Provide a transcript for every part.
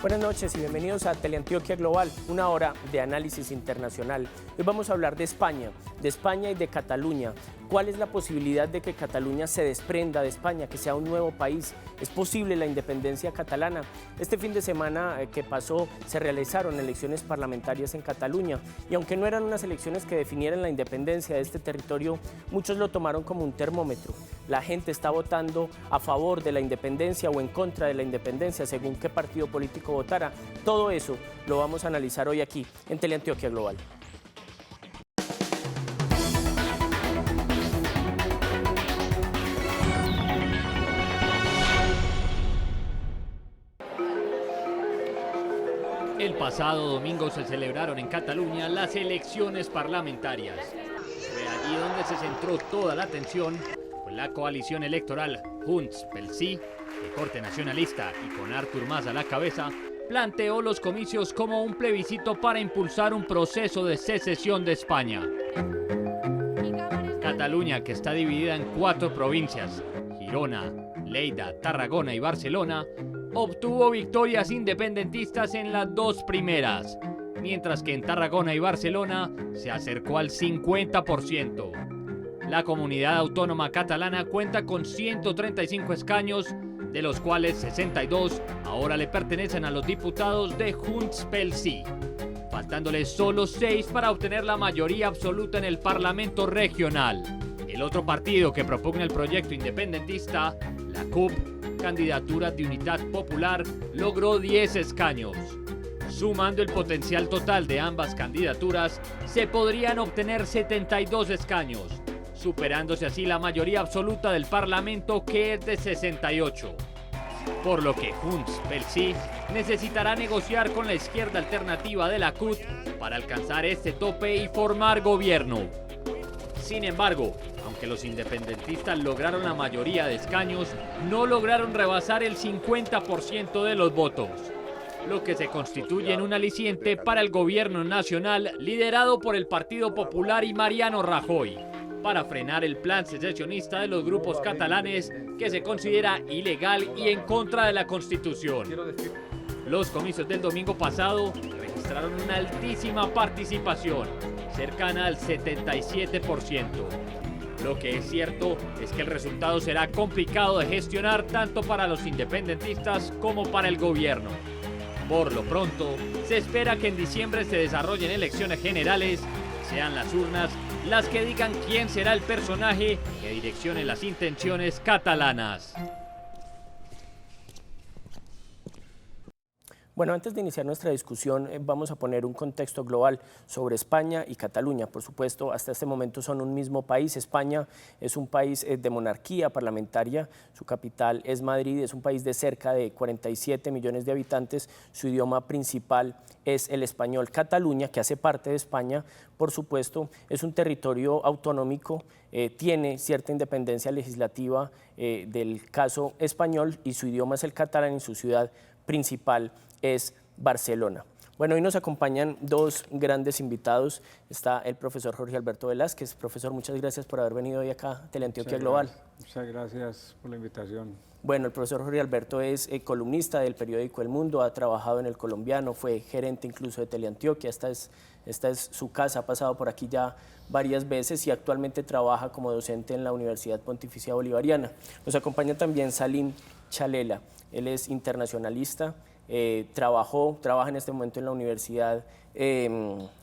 Buenas noches y bienvenidos a Teleantioquia Global, una hora de análisis internacional. Hoy vamos a hablar de España y de Cataluña. ¿Cuál es la posibilidad de que Cataluña se desprenda de España, que sea un nuevo país? ¿Es posible la independencia catalana? Este fin de semana que pasó se realizaron elecciones parlamentarias en Cataluña y aunque no eran unas elecciones que definieran la independencia de este territorio, muchos lo tomaron como un termómetro. La gente está votando a favor de la independencia o en contra de la independencia, según qué partido político votara. Todo eso lo vamos a analizar hoy aquí en Teleantioquia Global. El pasado domingo se celebraron en Cataluña las elecciones parlamentarias. Fue allí donde se centró toda la atención, pues la coalición electoral Junts pel Sí, de corte nacionalista y con Artur Mas a la cabeza, planteó los comicios como un plebiscito para impulsar un proceso de secesión de España. Cataluña, que está dividida en 4 provincias, Girona, Lleida, Tarragona y Barcelona, obtuvo victorias independentistas en las 2 primeras, mientras que en Tarragona y Barcelona se acercó al 50%. La comunidad autónoma catalana cuenta con 135 escaños, de los cuales 62 ahora le pertenecen a los diputados de Junts pel Sí, faltándole solo 6 para obtener la mayoría absoluta en el Parlamento regional. El otro partido que propugna el proyecto independentista, la CUP, Candidatura de Unidad Popular, logró 10 escaños. Sumando el potencial total de ambas candidaturas, se podrían obtener 72 escaños, superándose así la mayoría absoluta del Parlamento, que es de 68. Por lo que Junts pel Sí necesitará negociar con la izquierda alternativa de la CUP para alcanzar este tope y formar gobierno. Sin embargo, aunque los independentistas lograron la mayoría de escaños, no lograron rebasar el 50% de los votos, lo que se constituye en un aliciente para el gobierno nacional liderado por el Partido Popular y Mariano Rajoy, para frenar el plan secesionista de los grupos catalanes, que se considera ilegal y en contra de la Constitución. Los comicios del domingo pasado registraron una altísima participación, cercana al 77%. Lo que es cierto es que el resultado será complicado de gestionar tanto para los independentistas como para el gobierno. Por lo pronto, se espera que en diciembre se desarrollen elecciones generales, sean las urnas las que digan quién será el personaje que direccione las intenciones catalanas. Bueno, antes de iniciar nuestra discusión, vamos a poner un contexto global sobre España y Cataluña. Por supuesto, hasta este momento son un mismo país. España es un país de monarquía parlamentaria, su capital es Madrid, es un país de cerca de 47 millones de habitantes, su idioma principal es el español. Cataluña, que hace parte de España, por supuesto, es un territorio autonómico, tiene cierta independencia legislativa del caso español y su idioma es el catalán y su ciudad principal es Barcelona. Bueno, hoy nos acompañan 2 grandes invitados. Está el profesor Jorge Alberto Velázquez. Profesor, muchas gracias por haber venido hoy acá a Teleantioquia Global. Muchas gracias por la invitación. Bueno, el profesor Jorge Alberto es columnista del periódico El Mundo, ha trabajado en El Colombiano, fue gerente incluso de Teleantioquia, esta es su casa, ha pasado por aquí ya varias veces y actualmente trabaja como docente en la Universidad Pontificia Bolivariana. Nos acompaña también Salim Chalela, él es internacionalista, trabaja en este momento en la Universidad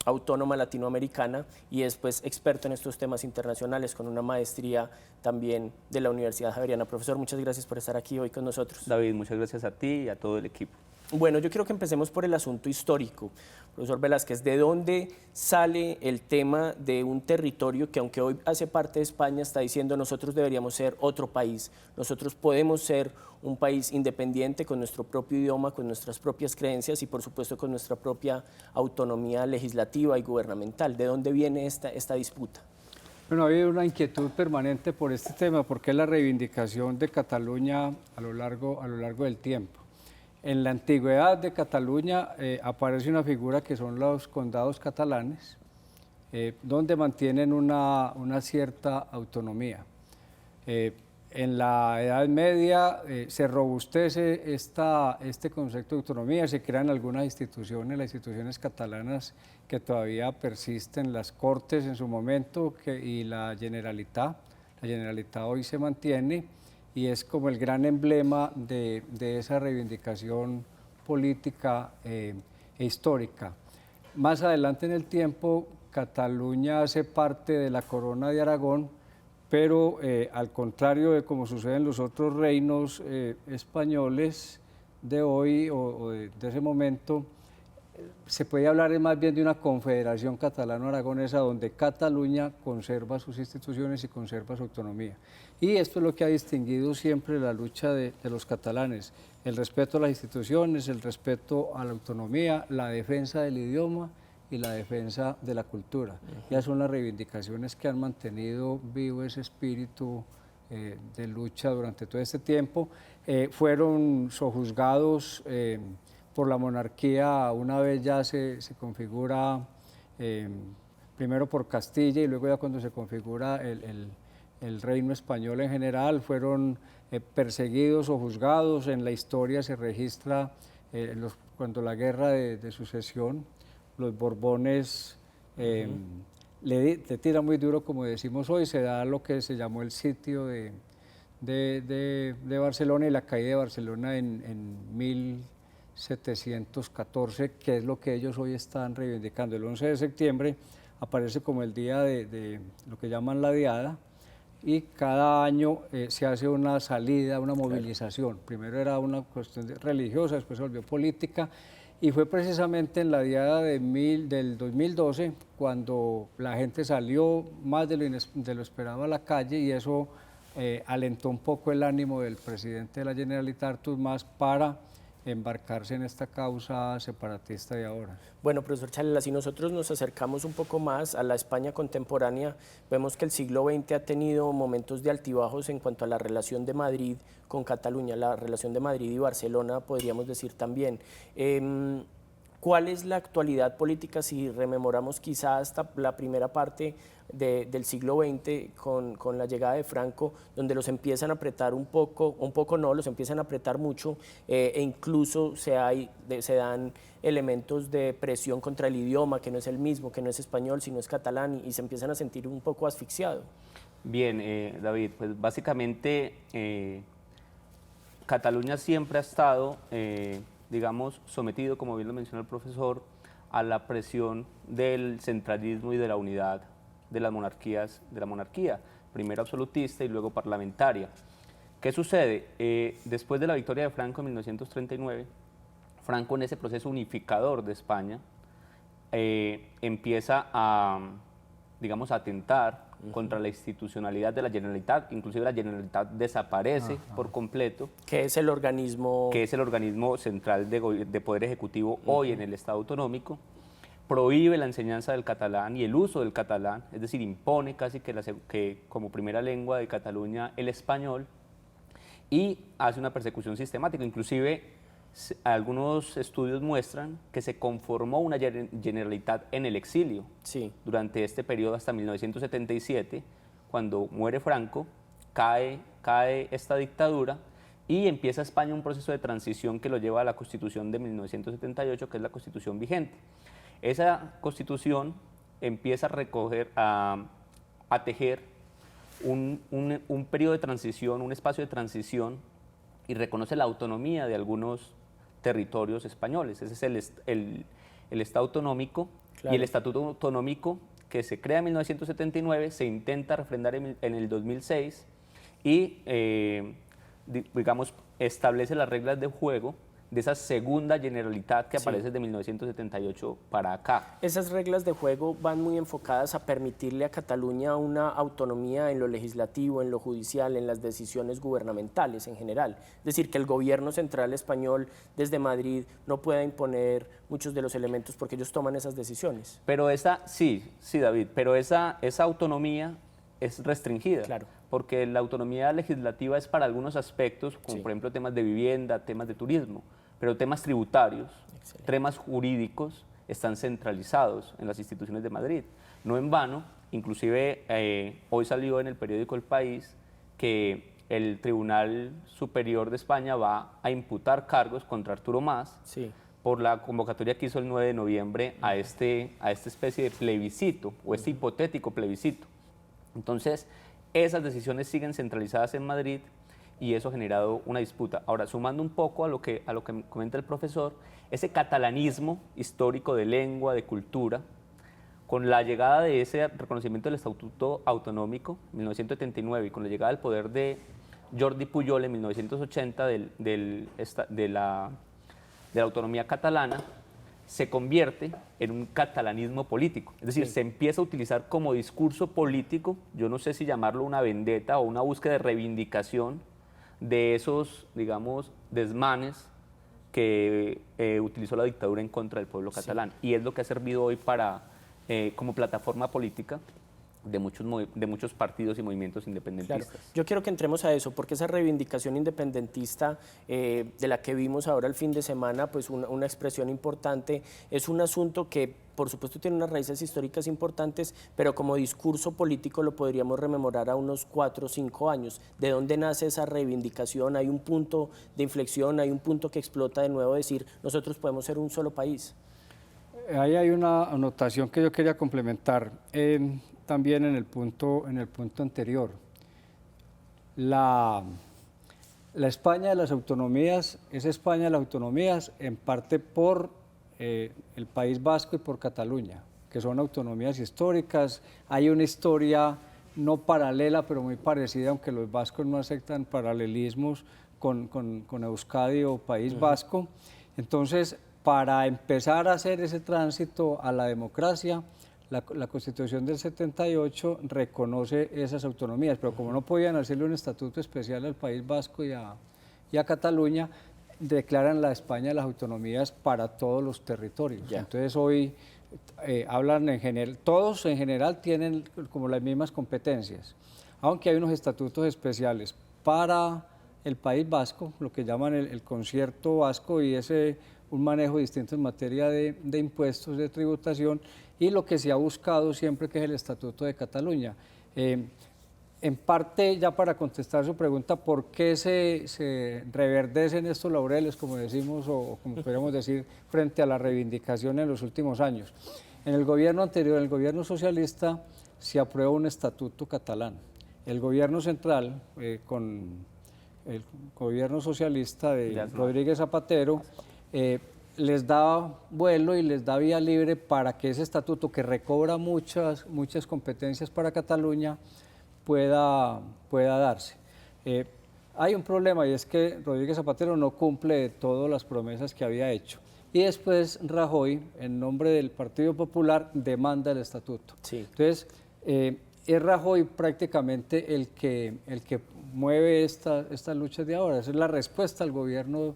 Autónoma Latinoamericana y es pues experto en estos temas internacionales con una maestría también de la Universidad Javeriana. Profesor, muchas gracias por estar aquí hoy con nosotros. David, muchas gracias a ti y a todo el equipo. Bueno, yo quiero que empecemos por el asunto histórico. Profesor Velázquez, ¿de dónde sale el tema de un territorio que, aunque hoy hace parte de España, está diciendo nosotros deberíamos ser otro país, nosotros podemos ser un país independiente con nuestro propio idioma, con nuestras propias creencias y, por supuesto, con nuestra propia autonomía legislativa y gubernamental? ¿De dónde viene esta disputa? Bueno, ha habido una inquietud permanente por este tema, porque es la reivindicación de Cataluña a lo largo del tiempo. En la antigüedad de Cataluña aparece una figura que son los condados catalanes, donde mantienen una cierta autonomía. En la Edad Media se robustece este concepto de autonomía, se crean algunas instituciones, las instituciones catalanas que todavía persisten, las Cortes en su momento y la Generalitat. La Generalitat hoy se mantiene y es como el gran emblema de esa reivindicación política e histórica. Más adelante en el tiempo, Cataluña hace parte de la Corona de Aragón, pero al contrario de como sucede en los otros reinos españoles de hoy o de ese momento, se puede hablar más bien de una confederación catalano-aragonesa donde Cataluña conserva sus instituciones y conserva su autonomía. Y esto es lo que ha distinguido siempre la lucha de los catalanes, el respeto a las instituciones, el respeto a la autonomía, la defensa del idioma y la defensa de la cultura. Ya son las reivindicaciones que han mantenido vivo ese espíritu de lucha durante todo este tiempo. Fueron sojuzgados por la monarquía una vez ya se configura, primero por Castilla y luego ya cuando se configura el reino español en general, fueron perseguidos o juzgados. En la historia se registra cuando la guerra de sucesión, los Borbones le tiran muy duro, como decimos hoy, se da lo que se llamó el sitio de Barcelona y la caída de Barcelona en 1714, que es lo que ellos hoy están reivindicando. El 11 de septiembre aparece como el día de lo que llaman la Diada, y cada año se hace una salida, una movilización. Primero era una cuestión religiosa, después se volvió política, y fue precisamente en la Diada del 2012 cuando la gente salió más de lo esperado a la calle, y eso alentó un poco el ánimo del presidente de la Generalitat, Artur Mas, para embarcarse en esta causa separatista de ahora. Bueno, profesor Chalela, si nosotros nos acercamos un poco más a la España contemporánea, vemos que el siglo XX ha tenido momentos de altibajos en cuanto a la relación de Madrid con Cataluña, la relación de Madrid y Barcelona, podríamos decir también. ¿Cuál es la actualidad política si rememoramos quizás hasta la primera parte del siglo XX con la llegada de Franco, donde los empiezan a apretar un poco no, los empiezan a apretar mucho e incluso se dan elementos de presión contra el idioma, que no es el mismo, que no es español, sino es catalán, y se empiezan a sentir un poco asfixiados? Bien, David, pues básicamente Cataluña siempre ha estado, digamos, sometido, como bien lo mencionó el profesor, a la presión del centralismo y de la unidad de las monarquías, primero absolutista y luego parlamentaria. ¿Qué sucede? Después de la victoria de Franco en 1939, Franco, en ese proceso unificador de España, empieza a, digamos, a atentar contra la institucionalidad de la Generalitat. Inclusive la Generalitat desaparece por completo. ¿Qué es el organismo? Que es el organismo central de poder ejecutivo hoy en el Estado autonómico. Prohíbe la enseñanza del catalán y el uso del catalán, es decir, impone casi que como primera lengua de Cataluña el español, y hace una persecución sistemática. Inclusive algunos estudios muestran que se conformó una Generalitat en el exilio. Sí. Durante este periodo hasta 1977, cuando muere Franco, cae esta dictadura y empieza España un proceso de transición que lo lleva a la Constitución de 1978, que es la Constitución vigente. Esa Constitución empieza a recoger, a tejer un periodo de transición, un espacio de transición, y reconoce la autonomía de algunos territorios españoles. Ese es el Estado autonómico. Claro. Y el Estatuto Autonómico, que se crea en 1979, se intenta refrendar en el 2006 y, digamos, establece las reglas de juego de esa segunda Generalitat que aparece de 1978 para acá. Esas reglas de juego van muy enfocadas a permitirle a Cataluña una autonomía en lo legislativo, en lo judicial, en las decisiones gubernamentales en general. Es decir, que el gobierno central español desde Madrid no pueda imponer muchos de los elementos porque ellos toman esas decisiones. Pero sí, David, pero esa autonomía es restringida. Claro. Porque la autonomía legislativa es para algunos aspectos, como por ejemplo temas de vivienda, temas de turismo, pero temas tributarios, temas jurídicos están centralizados en las instituciones de Madrid. No en vano, inclusive hoy salió en el periódico El País que el Tribunal Superior de España va a imputar cargos contra Arturo Mas por la convocatoria que hizo el 9 de noviembre a esta especie de plebiscito o este hipotético plebiscito. Entonces, esas decisiones siguen centralizadas en Madrid y eso ha generado una disputa. Ahora, sumando un poco a lo que comenta el profesor, ese catalanismo histórico de lengua, de cultura, con la llegada de ese reconocimiento del Estatuto Autonómico en 1979 y con la llegada al poder de Jordi Pujol en 1980 de la autonomía catalana, se convierte en un catalanismo político. Es decir, se empieza a utilizar como discurso político, yo no sé si llamarlo una vendetta o una búsqueda de reivindicación de esos, digamos, desmanes que utilizó la dictadura en contra del pueblo catalán. Y es lo que ha servido hoy como plataforma política de muchos partidos y movimientos independentistas. Claro. Yo quiero que entremos a eso, porque esa reivindicación independentista de la que vimos ahora el fin de semana, pues una expresión importante, es un asunto que por supuesto tiene unas raíces históricas importantes, pero como discurso político lo podríamos rememorar a unos 4 o 5 años. ¿De dónde nace esa reivindicación? ¿Hay un punto de inflexión, hay un punto que explota de nuevo decir nosotros podemos ser un solo país? Ahí hay una anotación que yo quería complementar. También en el punto anterior. La España de las autonomías es España de las autonomías en parte por el País Vasco y por Cataluña, que son autonomías históricas. Hay una historia no paralela, pero muy parecida, aunque los vascos no aceptan paralelismos con Euskadi o País Vasco. Entonces, para empezar a hacer ese tránsito a la democracia, la Constitución del 78 reconoce esas autonomías, pero como no podían hacerle un estatuto especial al País Vasco y a Cataluña, declaran la España de las autonomías para todos los territorios. Entonces hoy hablan en general, todos en general tienen como las mismas competencias, aunque hay unos estatutos especiales para el País Vasco, lo que llaman el concierto vasco, y un manejo distinto en materia de impuestos, de tributación, y lo que se ha buscado siempre, que es el Estatuto de Cataluña. En parte, ya para contestar su pregunta, ¿por qué se reverdecen estos laureles, como decimos, o como podríamos decir, frente a la reivindicación en los últimos años? En el gobierno anterior, el gobierno socialista, se aprueba un estatuto catalán. El gobierno central, con el gobierno socialista de Rodríguez Zapatero, les da vuelo y les da vía libre para que ese estatuto, que recobra muchas competencias para Cataluña, pueda darse. Hay un problema, y es que Rodríguez Zapatero no cumple todas las promesas que había hecho. Y después Rajoy, en nombre del Partido Popular, demanda el estatuto. Entonces, es Rajoy prácticamente el que mueve estas luchas de ahora. Esa es la respuesta al gobierno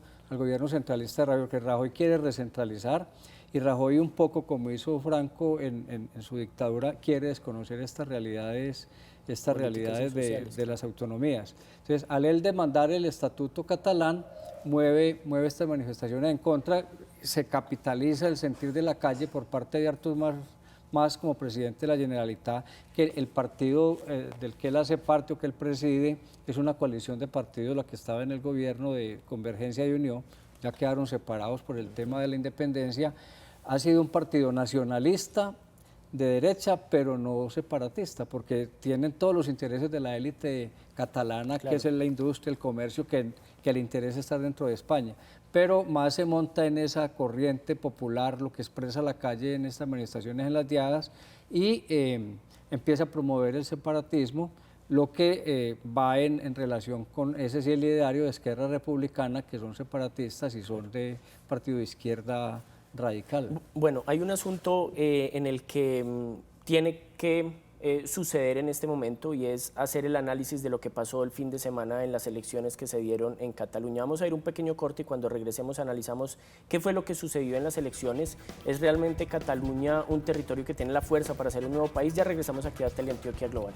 centralista de Rajoy, porque Rajoy quiere recentralizar, y Rajoy, un poco como hizo Franco en su dictadura, quiere desconocer estas realidades de las autonomías. Entonces, al él demandar el estatuto catalán, mueve estas manifestaciones en contra, se capitaliza el sentir de la calle por parte de Artur Mas como presidente de la Generalitat, que el partido del que él hace parte o que él preside es una coalición de partidos, la que estaba en el gobierno de Convergencia y Unión, ya quedaron separados por el tema de la independencia. Ha sido un partido nacionalista de derecha, pero no separatista, porque tienen todos los intereses de la élite catalana, que es la industria, el comercio, que le interesa estar dentro de España. Pero más se monta en esa corriente popular, lo que expresa la calle en estas manifestaciones en las diadas, y empieza a promover el separatismo, lo que va en relación con ese sí el ideario de Esquerra Republicana, que son separatistas y son de partido de izquierda radical. Bueno, hay un asunto en el que tiene que suceder en este momento, y es hacer el análisis de lo que pasó el fin de semana en las elecciones que se dieron en Cataluña. Vamos a ir un pequeño corte y cuando regresemos analizamos qué fue lo que sucedió en las elecciones. ¿Es realmente Cataluña un territorio que tiene la fuerza para ser un nuevo país? Ya regresamos aquí a Teleantioquia Global.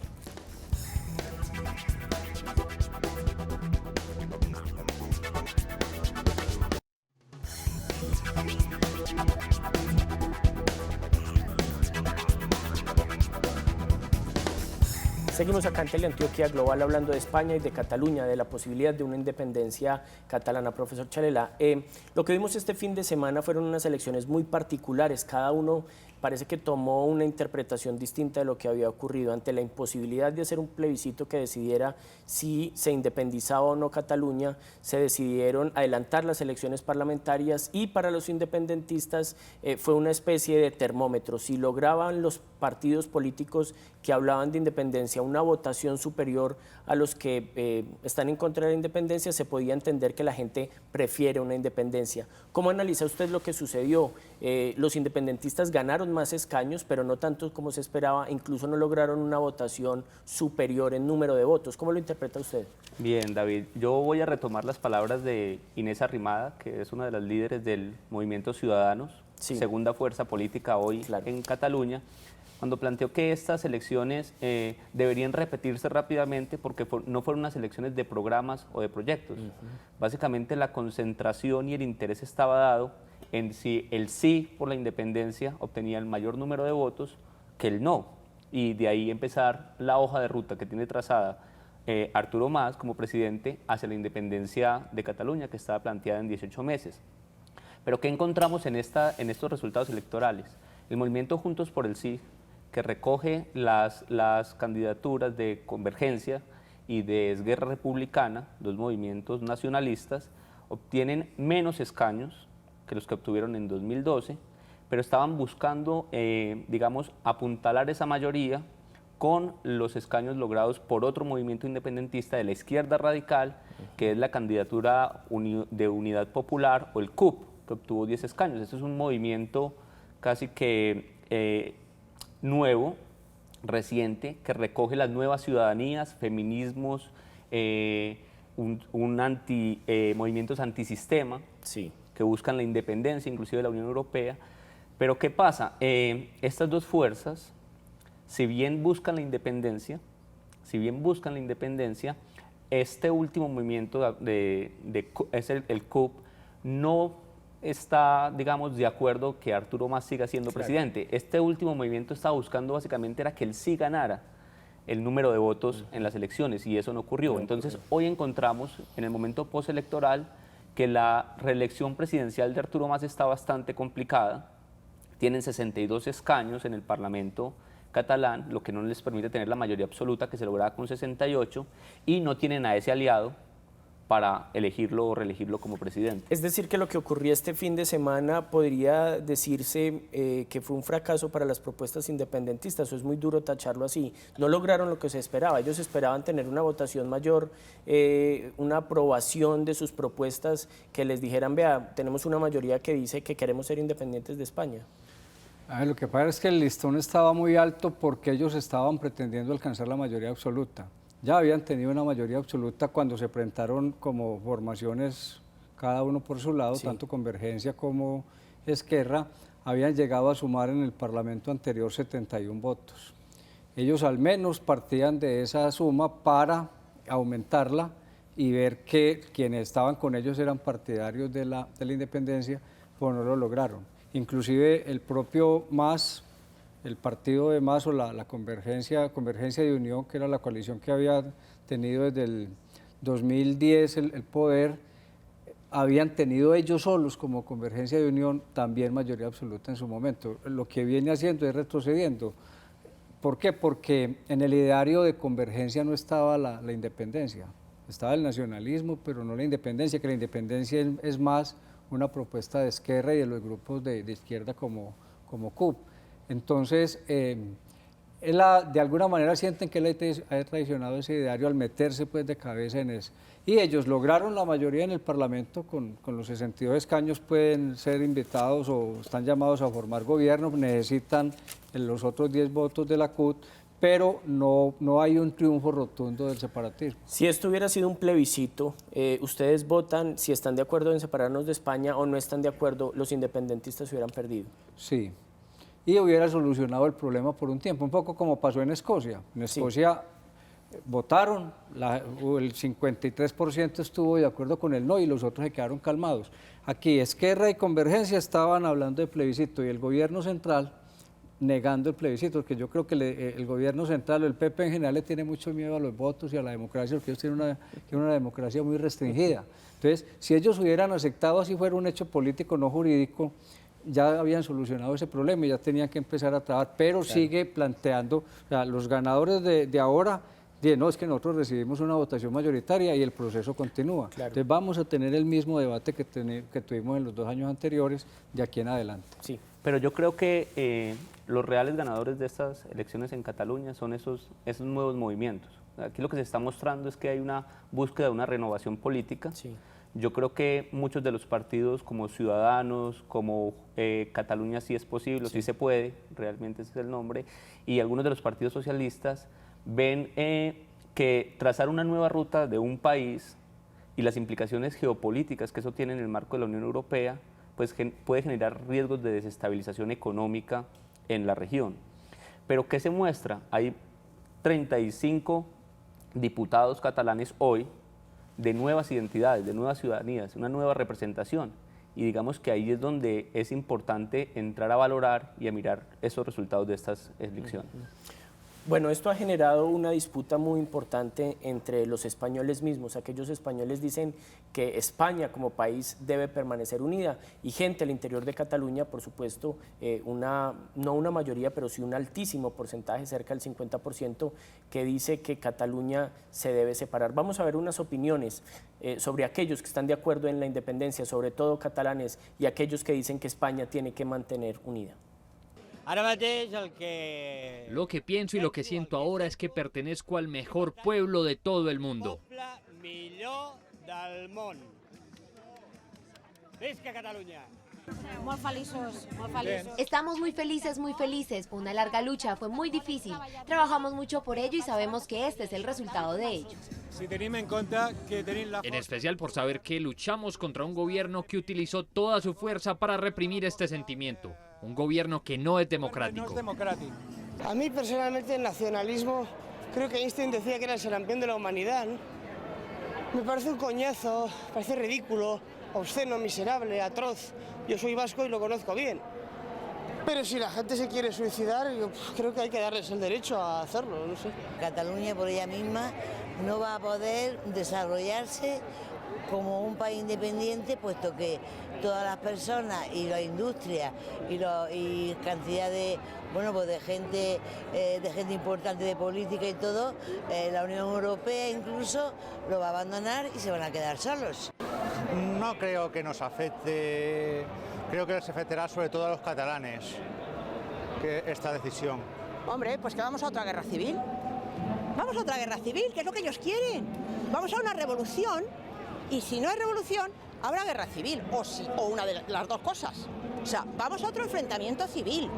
Seguimos acá en Teleantioquia Global hablando de España y de Cataluña, de la posibilidad de una independencia catalana. Profesor Chalela, lo que vimos este fin de semana fueron unas elecciones muy particulares. Cada uno parece que tomó una interpretación distinta de lo que había ocurrido. Ante la imposibilidad de hacer un plebiscito que decidiera si se independizaba o no Cataluña, se decidieron adelantar las elecciones parlamentarias y para los independentistas fue una especie de termómetro. Si lograban los partidos políticos que hablaban de independencia una votación superior a los que están en contra de la independencia, se podía entender que la gente prefiere una independencia. ¿Cómo analiza usted lo que sucedió? Los independentistas ganaron más escaños, pero no tanto como se esperaba, incluso no lograron una votación superior en número de votos. ¿Cómo lo interpreta usted? Bien, David, yo voy a retomar las palabras de Inés Arrimada, que es una de las líderes del Movimiento Ciudadanos, sí, segunda fuerza política hoy claro, en Cataluña, cuando planteó que estas elecciones deberían repetirse rápidamente porque no fueron unas elecciones de programas o de proyectos. Básicamente la concentración y el interés estaba dado en si el sí por la independencia obtenía el mayor número de votos que el no, y de ahí empezar la hoja de ruta que tiene trazada Arturo Mas como presidente hacia la independencia de Cataluña, que estaba planteada en 18 meses. Pero ¿qué encontramos en estos resultados electorales? El movimiento Juntos por el Sí, que recoge las candidaturas de Convergencia y de Esguerra Republicana, dos movimientos nacionalistas, obtienen menos escaños que los que obtuvieron en 2012, pero estaban buscando, digamos, apuntalar esa mayoría con los escaños logrados por otro movimiento independentista de la izquierda radical, que es la candidatura de Unidad Popular, o el CUP, que obtuvo 10 escaños. Este es un movimiento casi que nuevo, reciente, que recoge las nuevas ciudadanías, feminismos, movimientos antisistema, sí, que buscan la independencia, inclusive de la Unión Europea. Pero ¿qué pasa? Estas dos fuerzas, si bien buscan la independencia, este último movimiento es el CUP, no está, digamos, de acuerdo que Arturo Mas siga siendo presidente. Este último movimiento estaba buscando básicamente era que él sí ganara el número de votos en las elecciones, y eso no ocurrió. Entonces, hoy encontramos, en el momento postelectoral, que la reelección presidencial de Arturo Mas está bastante complicada. Tienen 62 escaños en el Parlamento catalán, lo que no les permite tener la mayoría absoluta, que se lograba con 68, y no tienen a ese aliado para elegirlo o reelegirlo como presidente. Es decir, que lo que ocurrió este fin de semana podría decirse que fue un fracaso para las propuestas independentistas. Eso es muy duro tacharlo así. No lograron lo que se esperaba. Ellos esperaban tener una votación mayor, una aprobación de sus propuestas, que les dijeran, vea, tenemos una mayoría que dice que queremos ser independientes de España. Lo que pasa es que el listón estaba muy alto porque ellos estaban pretendiendo alcanzar la mayoría absoluta. Ya habían tenido una mayoría absoluta cuando se presentaron como formaciones, cada uno por su lado, sí, tanto Convergencia como Esquerra, habían llegado a sumar en el Parlamento anterior 71 votos. Ellos al menos partían de esa suma para aumentarla y ver que quienes estaban con ellos eran partidarios de la independencia, pues no lo lograron. Inclusive el propio Mas, el partido de Mas, o la Convergencia de Unión, que era la coalición que había tenido desde el 2010 el poder, habían tenido ellos solos como Convergencia de Unión también mayoría absoluta en su momento. Lo que viene haciendo es retrocediendo. ¿Por qué? Porque en el ideario de Convergencia no estaba la independencia, estaba el nacionalismo, pero no la independencia, que la independencia es más una propuesta de Esquerra y de los grupos de izquierda como CUP. Entonces, de alguna manera sienten que él ha traicionado ese ideario al meterse pues de cabeza en eso. Y ellos lograron la mayoría en el Parlamento, con los 62 escaños pueden ser invitados o están llamados a formar gobierno, necesitan los otros 10 votos de la CUT, pero no hay un triunfo rotundo del separatismo. Si esto hubiera sido un plebiscito, ¿ustedes votan si están de acuerdo en separarnos de España o no están de acuerdo? ¿Los independentistas hubieran perdido? Sí. Y hubiera solucionado el problema por un tiempo, un poco como pasó en Escocia. En Escocia votaron, el 53% estuvo de acuerdo con el no y los otros se quedaron calmados. Aquí Esquerra y Convergencia estaban hablando de plebiscito y el gobierno central negando el plebiscito, porque yo creo que el gobierno central, el PP en general, le tiene mucho miedo a los votos y a la democracia, porque ellos tienen una democracia muy restringida. Entonces, si ellos hubieran aceptado así fuera un hecho político, no jurídico, ya habían solucionado ese problema y ya tenían que empezar a trabajar, pero claro, sigue planteando, o sea, los ganadores de ahora dicen, no, es que nosotros recibimos una votación mayoritaria y el proceso continúa. Claro. Entonces vamos a tener el mismo debate que tuvimos en los 2 años anteriores de aquí en adelante. Sí, pero yo creo que los reales ganadores de estas elecciones en Cataluña son esos nuevos movimientos. Aquí lo que se está mostrando es que hay una búsqueda de una renovación política. Sí. Yo creo que muchos de los partidos como Ciudadanos, como Cataluña sí es posible, sí se puede, realmente ese es el nombre, y algunos de los partidos socialistas ven que trazar una nueva ruta de un país y las implicaciones geopolíticas que eso tiene en el marco de la Unión Europea, pues puede generar riesgos de desestabilización económica en la región. Pero ¿qué se muestra? Hay 35 diputados catalanes hoy de nuevas identidades, de nuevas ciudadanías, una nueva representación. Y digamos que ahí es donde es importante entrar a valorar y a mirar esos resultados de estas elecciones. Bueno, esto ha generado una disputa muy importante entre los españoles mismos. Aquellos españoles dicen que España como país debe permanecer unida y gente al interior de Cataluña, por supuesto, no una mayoría, pero sí un altísimo porcentaje, cerca del 50%, que dice que Cataluña se debe separar. Vamos a ver unas opiniones sobre aquellos que están de acuerdo en la independencia, sobre todo catalanes, y aquellos que dicen que España tiene que mantener unida. Lo que pienso y lo que siento ahora es que pertenezco al mejor pueblo de todo el mundo. Estamos muy felices. Fue una larga lucha, fue muy difícil. Trabajamos mucho por ello y sabemos que este es el resultado de ello. En especial por saber que luchamos contra un gobierno que utilizó toda su fuerza para reprimir este sentimiento. Un gobierno que no es democrático. A mí personalmente el nacionalismo, creo que Einstein decía que era el sarampión de la humanidad, ¿no? Me parece un coñazo, parece ridículo, obsceno, miserable, atroz. Yo soy vasco y lo conozco bien. Pero si la gente se quiere suicidar, yo creo que hay que darles el derecho a hacerlo, no sé. Cataluña por ella misma no va a poder desarrollarse como un país independiente, puesto que todas las personas y la industria y cantidad de, pues de gente importante de política y todo, la Unión Europea incluso lo va a abandonar y se van a quedar solos. No creo que nos afecte, creo que les afectará sobre todo a los catalanes esta decisión. Hombre, pues que vamos a otra guerra civil. Vamos a otra guerra civil, que es lo que ellos quieren. Vamos a una revolución. Y si no hay revolución, habrá guerra civil, o una de las dos cosas. O sea, vamos a otro enfrentamiento civil.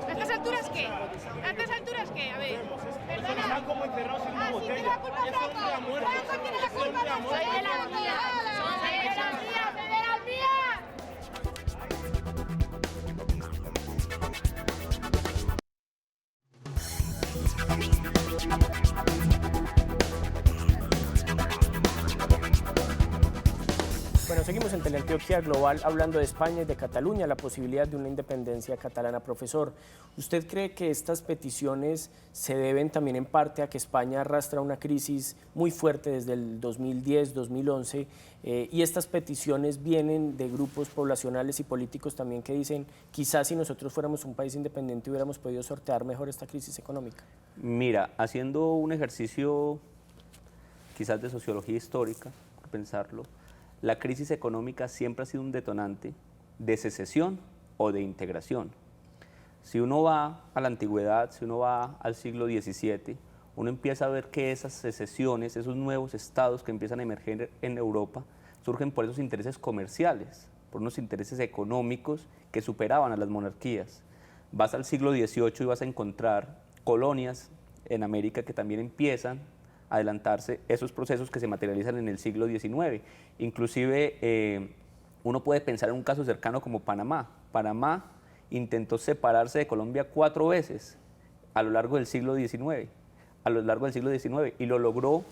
¿A estas alturas qué? ¿A estas alturas qué? A ver, perdona. Están como encerrados en una botella. Si tiene la culpa Franco. Franco tiene la culpa, no soy de la mía. Soy de la mía, soy de la mía. Bueno, seguimos en Teleantioquia Global hablando de España y de Cataluña, la posibilidad de una independencia catalana. Profesor, ¿usted cree que estas peticiones se deben también en parte a que España arrastra una crisis muy fuerte desde el 2010, 2011 y estas peticiones vienen de grupos poblacionales y políticos también que dicen quizás si nosotros fuéramos un país independiente hubiéramos podido sortear mejor esta crisis económica? Mira, haciendo un ejercicio quizás de sociología histórica, por pensarlo, la crisis económica siempre ha sido un detonante de secesión o de integración. Si uno va a la antigüedad, si uno va al siglo XVII, uno empieza a ver que esas secesiones, esos nuevos estados que empiezan a emerger en Europa, surgen por esos intereses comerciales, por unos intereses económicos que superaban a las monarquías. Vas al siglo XVIII y vas a encontrar colonias en América que también empiezan adelantarse esos procesos que se materializan en el siglo XIX. Inclusive uno puede pensar en un caso cercano como Panamá. Panamá intentó separarse de Colombia 4 veces a lo largo del siglo XIX, y lo logró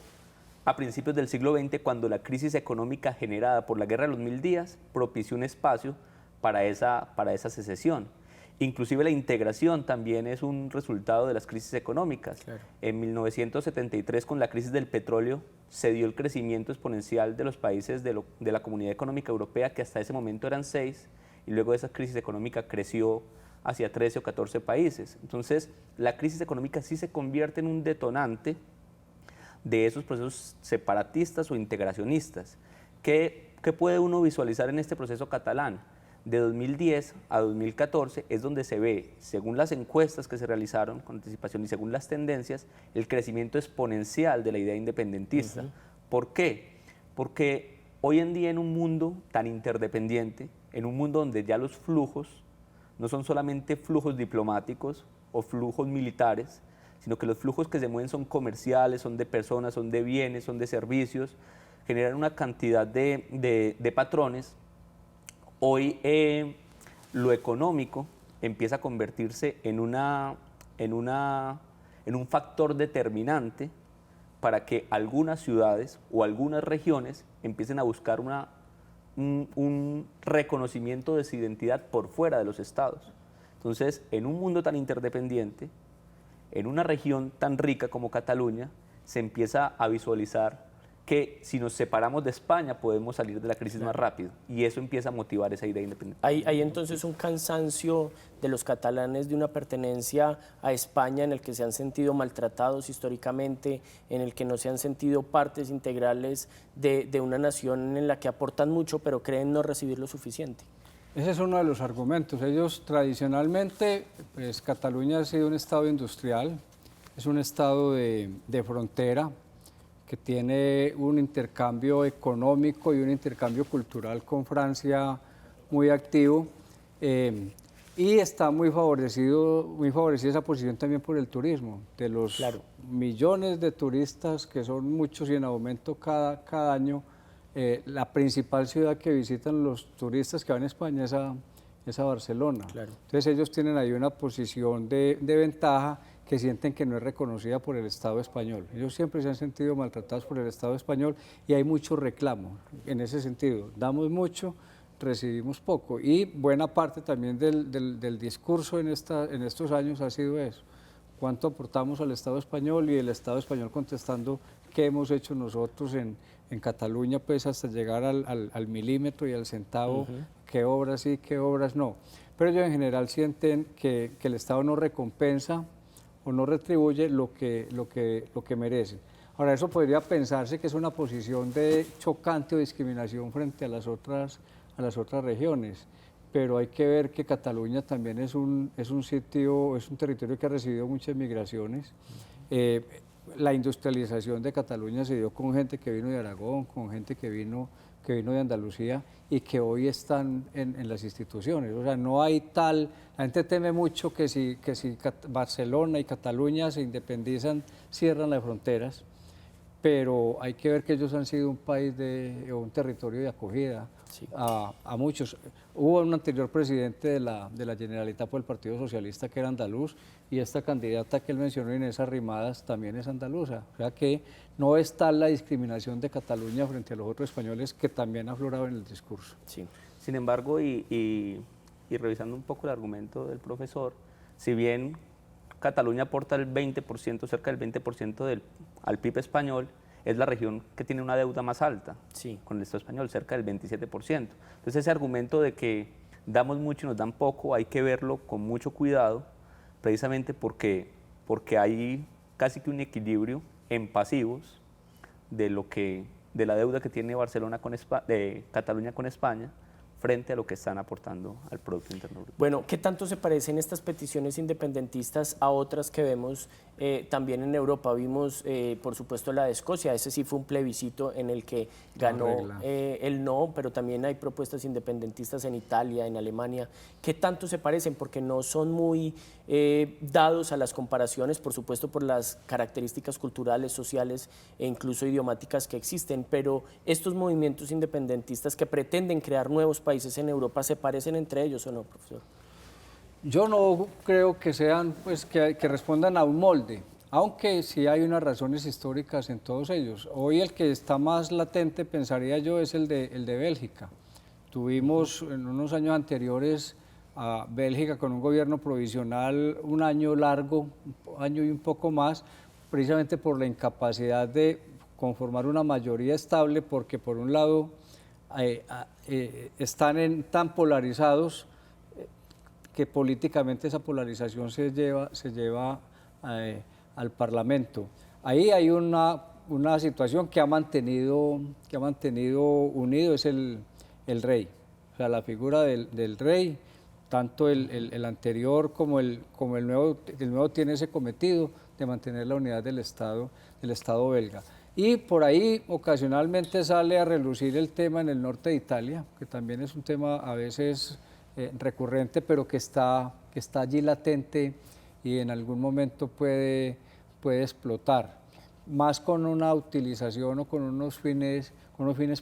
a principios del siglo XX cuando la crisis económica generada por la Guerra de los 1000 días propició un espacio para esa secesión. Inclusive la integración también es un resultado de las crisis económicas. Claro. En 1973, con la crisis del petróleo, se dio el crecimiento exponencial de los países de la Comunidad Económica Europea, que hasta ese momento eran 6, y luego de esa crisis económica creció hacia 13 o 14 países. Entonces, la crisis económica sí se convierte en un detonante de esos procesos separatistas o integracionistas. ¿Qué puede uno visualizar en este proceso catalán? De 2010 a 2014 es donde se ve, según las encuestas que se realizaron con anticipación y según las tendencias, el crecimiento exponencial de la idea independentista. ¿Por qué? Porque hoy en día, en un mundo tan interdependiente, en un mundo donde ya los flujos no son solamente flujos diplomáticos o flujos militares, sino que los flujos que se mueven son comerciales, son de personas, son de bienes, son de servicios, generan una cantidad de patrones. Hoy lo económico empieza a convertirse en un factor determinante para que algunas ciudades o algunas regiones empiecen a buscar un reconocimiento de su identidad por fuera de los estados. Entonces, en un mundo tan interdependiente, en una región tan rica como Cataluña, se empieza a visualizar que si nos separamos de España podemos salir de la crisis más rápido, y eso empieza a motivar esa idea independiente. Hay entonces un cansancio de los catalanes de una pertenencia a España en el que se han sentido maltratados históricamente, en el que no se han sentido partes integrales de una nación en la que aportan mucho pero creen no recibir lo suficiente. Ese es uno de los argumentos. Ellos tradicionalmente, pues Cataluña ha sido un estado industrial, es un estado de frontera, que tiene un intercambio económico y un intercambio cultural con Francia muy activo, y está muy favorecida esa posición también por el turismo. De los millones de turistas, que son muchos y en aumento cada año, la principal ciudad que visitan los turistas que van a España es a Barcelona. Claro. Entonces ellos tienen ahí una posición de ventaja que sienten que no es reconocida por el Estado español. Ellos siempre se han sentido maltratados por el Estado español y hay mucho reclamo en ese sentido. Damos mucho, recibimos poco, y buena parte también del discurso en estos años ha sido eso. ¿Cuánto aportamos al Estado español? Y el Estado español contestando qué hemos hecho nosotros en Cataluña, pues hasta llegar al milímetro y al centavo, qué obras sí, qué obras no. Pero ellos en general sienten que el Estado no recompensa o no retribuye lo que merece. Ahora, eso podría pensarse que es una posición de chocante o discriminación frente a las otras regiones, pero hay que ver que Cataluña también es un territorio que ha recibido muchas migraciones. La industrialización de Cataluña se dio con gente que vino de Aragón, con gente que vino de Andalucía y que hoy están en las instituciones. O sea, no hay tal... La gente teme mucho que si Barcelona y Cataluña se independizan, cierran las fronteras, pero hay que ver que ellos han sido un país un territorio de acogida a muchos. Hubo un anterior presidente de la Generalitat por el Partido Socialista que era andaluz, y esta candidata que él mencionó, Inés Arrimadas, también es andaluza. O sea que no es tal la discriminación de Cataluña frente a los otros españoles, que también ha aflorado en el discurso. Sí. Sin embargo, y revisando un poco el argumento del profesor, si bien Cataluña aporta el 20%, cerca del 20% al PIB español, es la región que tiene una deuda más alta con el Estado español, cerca del 27%. Entonces, ese argumento de que damos mucho y nos dan poco, hay que verlo con mucho cuidado, precisamente porque hay casi que un equilibrio en pasivos de la deuda que tiene Cataluña con España, frente a lo que están aportando al Producto Interno Bruto. Bueno, ¿qué tanto se parecen estas peticiones independentistas a otras que vemos también en Europa? Vimos, por supuesto, la de Escocia. Ese sí fue un plebiscito en el que ganó el no, pero también hay propuestas independentistas en Italia, en Alemania. ¿Qué tanto se parecen? Porque no son muy dados a las comparaciones, por supuesto, por las características culturales, sociales e incluso idiomáticas que existen, pero estos movimientos independentistas que pretenden crear nuevos países en Europa, ¿se parecen entre ellos o no, profesor? Yo no creo que sean, pues, que respondan a un molde, aunque sí hay unas razones históricas en todos ellos. Hoy el que está más latente, pensaría yo, es el de Bélgica. Tuvimos en unos años anteriores a Bélgica con un gobierno provisional un año largo, un año y un poco más, precisamente por la incapacidad de conformar una mayoría estable, porque por un lado están tan polarizados que políticamente esa polarización se lleva al Parlamento. Ahí hay una situación que ha mantenido unido, es el rey, o sea, la figura del rey, tanto el anterior como el nuevo tiene ese cometido de mantener la unidad del Estado belga. Y por ahí ocasionalmente sale a relucir el tema en el norte de Italia, que también es un tema a veces recurrente, pero que está allí latente y en algún momento puede explotar, más con una utilización o con unos fines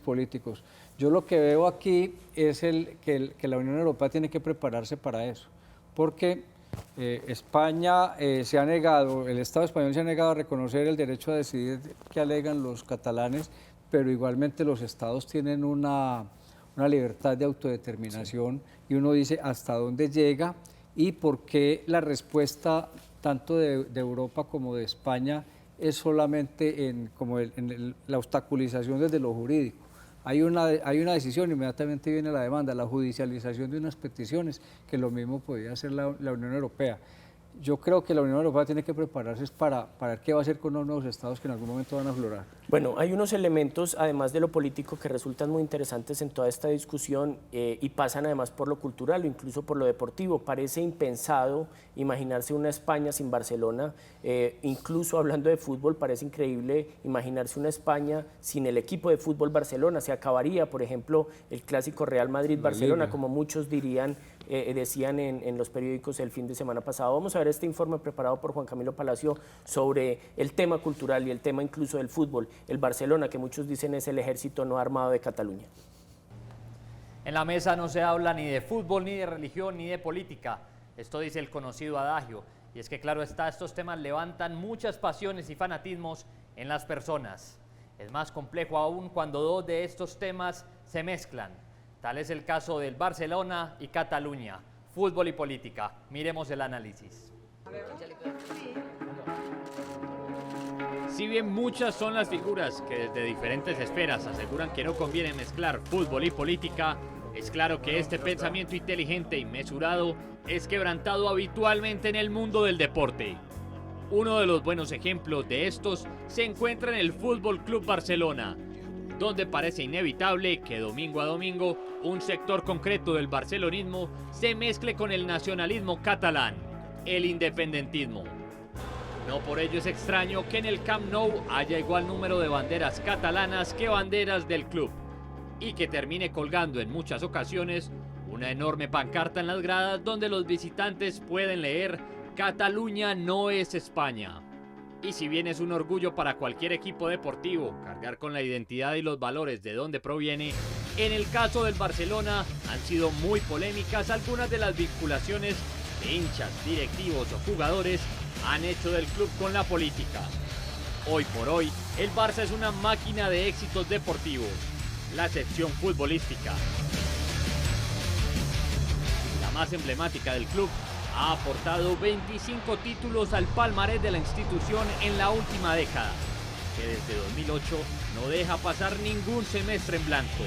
políticos. Yo lo que veo aquí es que la Unión Europea tiene que prepararse para eso, porque España se ha negado, el Estado español se ha negado a reconocer el derecho a decidir que alegan los catalanes, pero igualmente los estados tienen una libertad de autodeterminación, sí. Y uno dice hasta dónde llega y por qué la respuesta tanto de Europa como de España es solamente en la obstaculización desde lo jurídico. Hay una decisión, inmediatamente viene la demanda, la judicialización de unas peticiones, que lo mismo podría hacer la Unión Europea. Yo creo que la Unión Europea tiene que prepararse para ver qué va a hacer con los nuevos estados que en algún momento van a aflorar. Bueno, hay unos elementos, además de lo político, que resultan muy interesantes en toda esta discusión y pasan además por lo cultural o incluso por lo deportivo. Parece impensado imaginarse una España sin Barcelona, incluso hablando de fútbol, parece increíble imaginarse una España sin el equipo de fútbol Barcelona. Se acabaría, por ejemplo, el clásico Real Madrid-Barcelona, como muchos decían en los periódicos el fin de semana pasado. Vamos a ver este informe preparado por Juan Camilo Palacio sobre el tema cultural y el tema incluso del fútbol. El Barcelona, que muchos dicen es el ejército no armado de Cataluña. En la mesa no se habla ni de fútbol, ni de religión, ni de política. Esto dice el conocido adagio. Y es que claro está, estos temas levantan muchas pasiones y fanatismos en las personas. Es más complejo aún cuando dos de estos temas se mezclan. Tal es el caso del Barcelona y Cataluña. Fútbol y política. Miremos el análisis. Si bien muchas son las figuras que desde diferentes esferas aseguran que no conviene mezclar fútbol y política, es claro que este pensamiento inteligente y mesurado es quebrantado habitualmente en el mundo del deporte. Uno de los buenos ejemplos de estos se encuentra en el Fútbol Club Barcelona, donde parece inevitable que domingo a domingo un sector concreto del barcelonismo se mezcle con el nacionalismo catalán, el independentismo. No por ello es extraño que en el Camp Nou haya igual número de banderas catalanas que banderas del club, y que termine colgando en muchas ocasiones una enorme pancarta en las gradas donde los visitantes pueden leer «Cataluña no es España». Y si bien es un orgullo para cualquier equipo deportivo cargar con la identidad y los valores de donde proviene, en el caso del Barcelona han sido muy polémicas algunas de las vinculaciones que hinchas, directivos o jugadores han hecho del club con la política. Hoy por hoy, el Barça es una máquina de éxitos deportivos, la sección futbolística, la más emblemática del club, ha aportado 25 títulos al palmarés de la institución en la última década, que desde 2008 no deja pasar ningún semestre en blanco.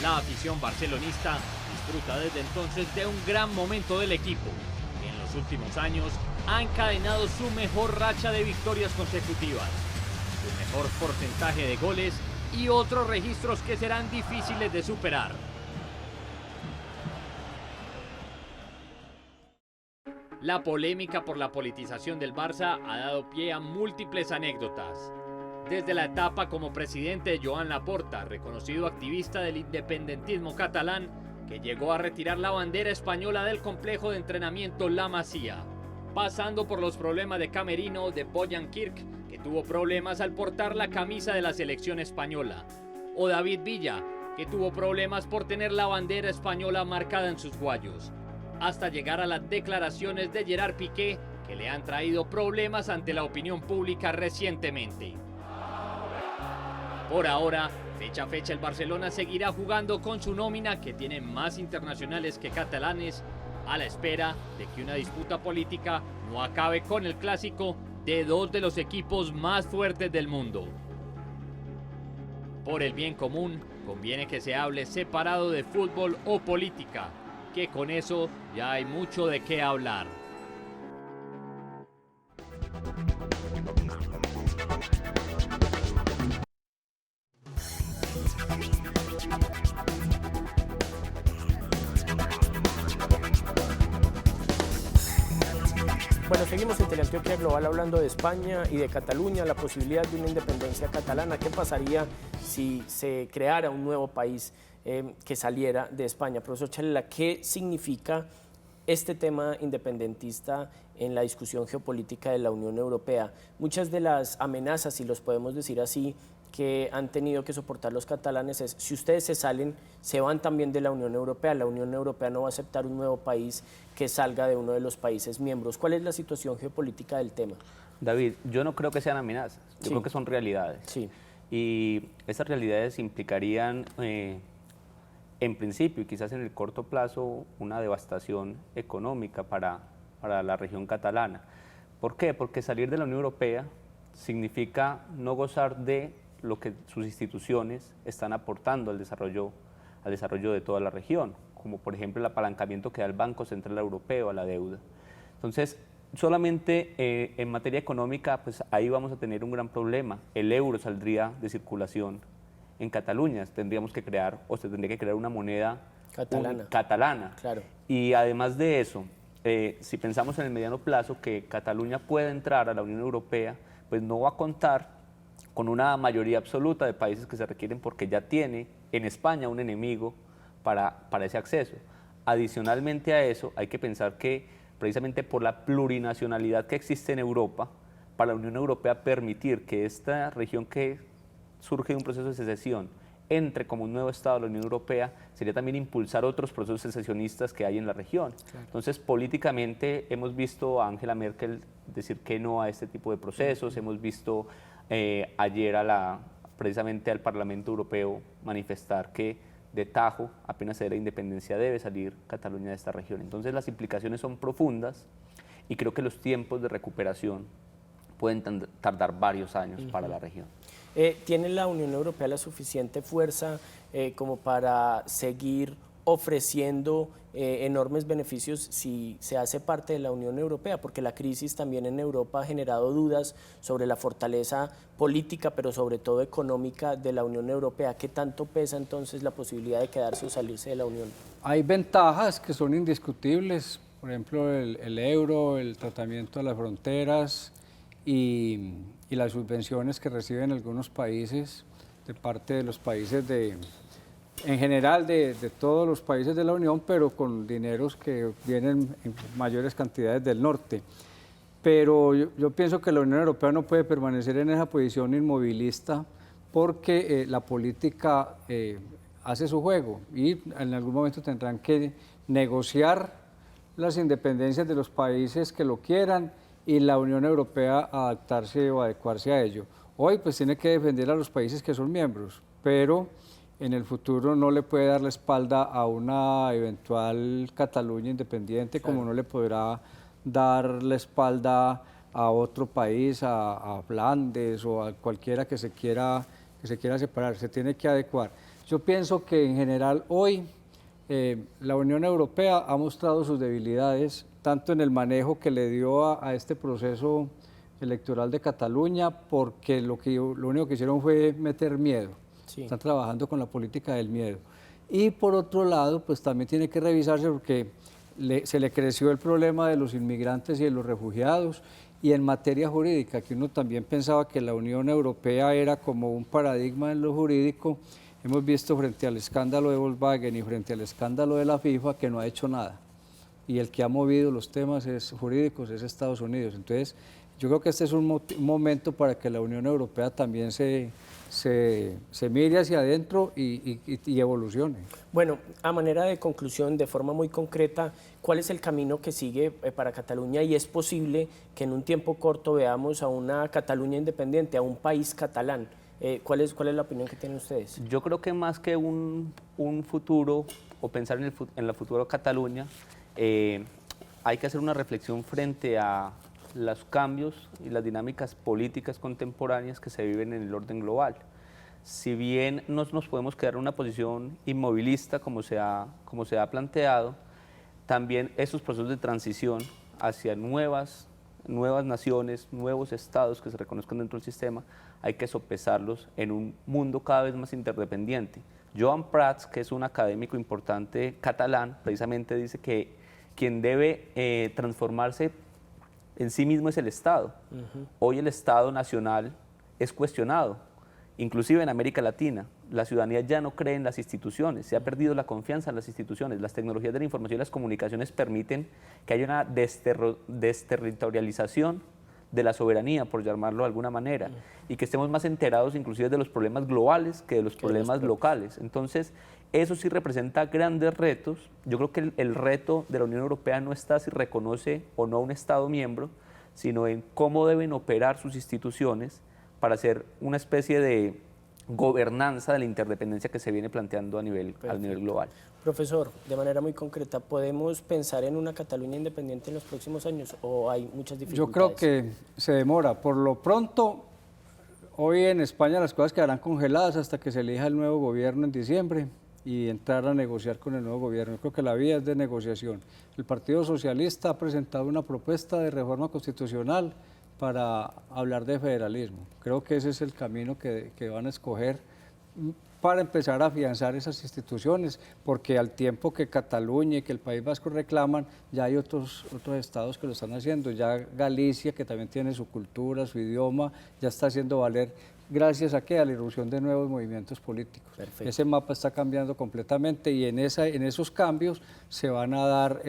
La afición barcelonista disfruta desde entonces de un gran momento del equipo, que en los últimos años ha encadenado su mejor racha de victorias consecutivas, su mejor porcentaje de goles y otros registros que serán difíciles de superar. La polémica por la politización del Barça ha dado pie a múltiples anécdotas. Desde la etapa como presidente de Joan Laporta, reconocido activista del independentismo catalán, que llegó a retirar la bandera española del complejo de entrenamiento La Masía, pasando por los problemas de camerino de Bojan Kirk, que tuvo problemas al portar la camisa de la selección española, o David Villa, que tuvo problemas por tener la bandera española marcada en sus guayos, hasta llegar a las declaraciones de Gerard Piqué, que le han traído problemas ante la opinión pública recientemente. Por ahora, Fecha a fecha el Barcelona seguirá jugando con su nómina, que tiene más internacionales que catalanes, a la espera de que una disputa política no acabe con el clásico de dos de los equipos más fuertes del mundo. Por el bien común, conviene que se hable separado de fútbol o política, que con eso ya hay mucho de qué hablar. Bueno, seguimos en Teleantioquia Global hablando de España y de Cataluña, la posibilidad de una independencia catalana. ¿Qué pasaría si se creara un nuevo país que saliera de España? Profesor Chalela, ¿qué significa este tema independentista en la discusión geopolítica de la Unión Europea? Muchas de las amenazas, si los podemos decir así, que han tenido que soportar los catalanes es: si ustedes se salen, se van también de la Unión Europea. La Unión Europea no va a aceptar un nuevo país que salga de uno de los países miembros. ¿Cuál es la situación geopolítica del tema? David, yo no creo que sean amenazas, yo creo que son realidades. Sí. Y esas realidades implicarían, en principio y quizás en el corto plazo, una devastación económica para la región catalana. ¿Por qué? Porque salir de la Unión Europea significa no gozar de lo que sus instituciones están aportando al desarrollo de toda la región, como por ejemplo el apalancamiento que da el Banco Central Europeo a la deuda. Entonces, solamente en materia económica, pues ahí vamos a tener un gran problema. El euro saldría de circulación en Cataluña, tendríamos que crear, o se tendría que crear una moneda catalana. Claro. Y además de eso, si pensamos en el mediano plazo que Cataluña pueda entrar a la Unión Europea, pues no va a contar con una mayoría absoluta de países que se requieren, porque ya tiene en España un enemigo para ese acceso. Adicionalmente a eso, hay que pensar que precisamente por la plurinacionalidad que existe en Europa, para la Unión Europea permitir que esta región que surge de un proceso de secesión entre como un nuevo Estado de la Unión Europea, sería también impulsar otros procesos secesionistas que hay en la región. Claro. Entonces, políticamente hemos visto a Angela Merkel decir que no a este tipo de procesos, hemos visto ayer precisamente al Parlamento Europeo manifestar que de tajo, apenas se dé la independencia, debe salir Cataluña de esta región. Entonces las implicaciones son profundas y creo que los tiempos de recuperación pueden tardar varios años para la región. ¿Tiene la Unión Europea la suficiente fuerza como para seguir ofreciendo enormes beneficios si se hace parte de la Unión Europea? Porque la crisis también en Europa ha generado dudas sobre la fortaleza política, pero sobre todo económica de la Unión Europea. ¿Qué tanto pesa entonces la posibilidad de quedarse o salirse de la Unión? Hay ventajas que son indiscutibles, por ejemplo el euro, el tratamiento de las fronteras y las subvenciones que reciben algunos países de parte de los países en general de todos los países de la Unión, pero con dineros que vienen en mayores cantidades del norte. Pero yo pienso que la Unión Europea no puede permanecer en esa posición inmovilista, porque la política hace su juego y en algún momento tendrán que negociar las independencias de los países que lo quieran y la Unión Europea adaptarse o adecuarse a ello. Hoy pues tiene que defender a los países que son miembros, pero en el futuro no le puede dar la espalda a una eventual Cataluña independiente, claro, como no le podrá dar la espalda a otro país, a Flandes o a cualquiera que se quiera separar. Se tiene que adecuar. Yo pienso que en general hoy la Unión Europea ha mostrado sus debilidades, tanto en el manejo que le dio a este proceso electoral de Cataluña, porque lo único que hicieron fue meter miedo. Sí. Están trabajando con la política del miedo. Y por otro lado, pues también tiene que revisarse porque se le creció el problema de los inmigrantes y de los refugiados, y en materia jurídica, que uno también pensaba que la Unión Europea era como un paradigma en lo jurídico. Hemos visto frente al escándalo de Volkswagen y frente al escándalo de la FIFA que no ha hecho nada. Y el que ha movido los temas jurídicos es Estados Unidos. Entonces, yo creo que este es un momento para que la Unión Europea también se mire hacia adentro y evolucione. Bueno, a manera de conclusión, de forma muy concreta, ¿cuál es el camino que sigue para Cataluña? Y es posible que en un tiempo corto veamos a una Cataluña independiente, a un país catalán. ¿Cuál es la opinión que tienen ustedes? Yo creo que más que un futuro o pensar en la futura Cataluña, hay que hacer una reflexión frente a los cambios y las dinámicas políticas contemporáneas que se viven en el orden global. Si bien no nos podemos quedar en una posición inmovilista como se ha planteado, también esos procesos de transición hacia nuevas naciones, nuevos estados que se reconozcan dentro del sistema, hay que sopesarlos en un mundo cada vez más interdependiente. Joan Prats, que es un académico importante catalán, precisamente dice que quien debe transformarse en sí mismo es el Estado. Hoy el Estado nacional es cuestionado, inclusive en América Latina. La ciudadanía ya no cree en las instituciones, se ha perdido la confianza en las instituciones. Las tecnologías de la información y las comunicaciones permiten que haya una desterritorialización de la soberanía, por llamarlo de alguna manera, y que estemos más enterados inclusive de los problemas globales que de los problemas locales. Entonces, eso sí representa grandes retos. Yo creo que el reto de la Unión Europea no está si reconoce o no a un Estado miembro, sino en cómo deben operar sus instituciones para hacer una especie de gobernanza de la interdependencia que se viene planteando a nivel global. Profesor, de manera muy concreta, ¿podemos pensar en una Cataluña independiente en los próximos años o hay muchas dificultades? Yo creo que se demora. Por lo pronto, hoy en España las cosas quedarán congeladas hasta que se elija el nuevo gobierno en diciembre y entrar a negociar con el nuevo gobierno. Yo creo que la vía es de negociación. El Partido Socialista ha presentado una propuesta de reforma constitucional para hablar de federalismo. Creo que ese es el camino que van a escoger para empezar a afianzar esas instituciones, porque al tiempo que Cataluña y que el País Vasco reclaman, ya hay otros estados que lo están haciendo. Ya Galicia, que también tiene su cultura, su idioma, ya está haciendo valer, gracias a la irrupción de nuevos movimientos políticos. Perfecto. Ese mapa está cambiando completamente y en esos cambios se van a dar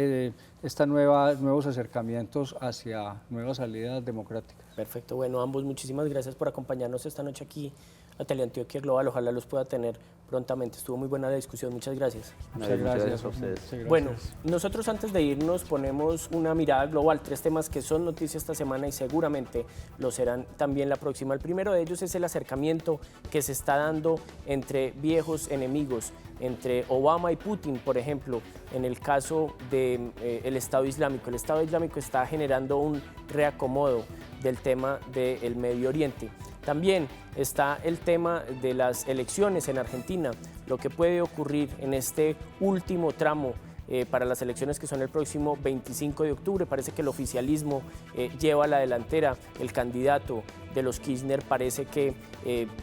nuevos acercamientos hacia nuevas salidas democráticas. Perfecto, bueno, ambos muchísimas gracias por acompañarnos esta noche aquí a Teleantioquia Global, ojalá los pueda tener prontamente, estuvo muy buena la discusión, muchas gracias. Muchas gracias a ustedes. Bueno, nosotros antes de irnos ponemos una mirada global, 3 temas que son noticia esta semana y seguramente lo serán también la próxima. El primero de ellos es el acercamiento que se está dando entre viejos enemigos, entre Obama y Putin, por ejemplo, en el caso del Estado Islámico. El Estado Islámico está generando un reacomodo del tema del Medio Oriente. También está el tema de las elecciones en Argentina, lo que puede ocurrir en este último tramo para las elecciones que son el próximo 25 de octubre. Parece que el oficialismo lleva a la delantera. El candidato de los Kirchner parece que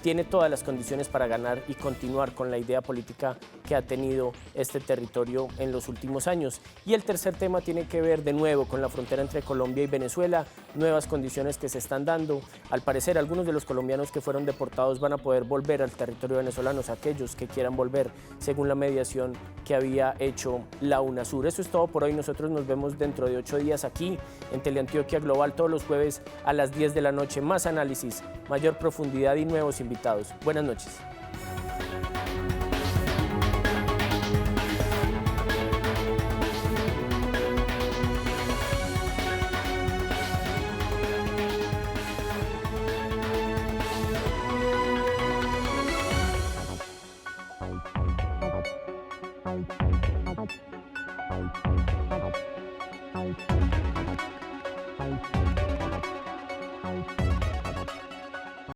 tiene todas las condiciones para ganar y continuar con la idea política que ha tenido este territorio en los últimos años. Y el tercer tema tiene que ver de nuevo con la frontera entre Colombia y Venezuela, nuevas condiciones que se están dando. Al parecer, algunos de los colombianos que fueron deportados van a poder volver al territorio venezolano, aquellos que quieran volver, según la mediación que había hecho la UNASUR. Eso es todo por hoy. Nosotros nos vemos dentro de 8 días aquí en Teleantioquia Global, todos los jueves a las 10 de la noche. Más análisis, mayor profundidad y nuevos invitados. Buenas noches.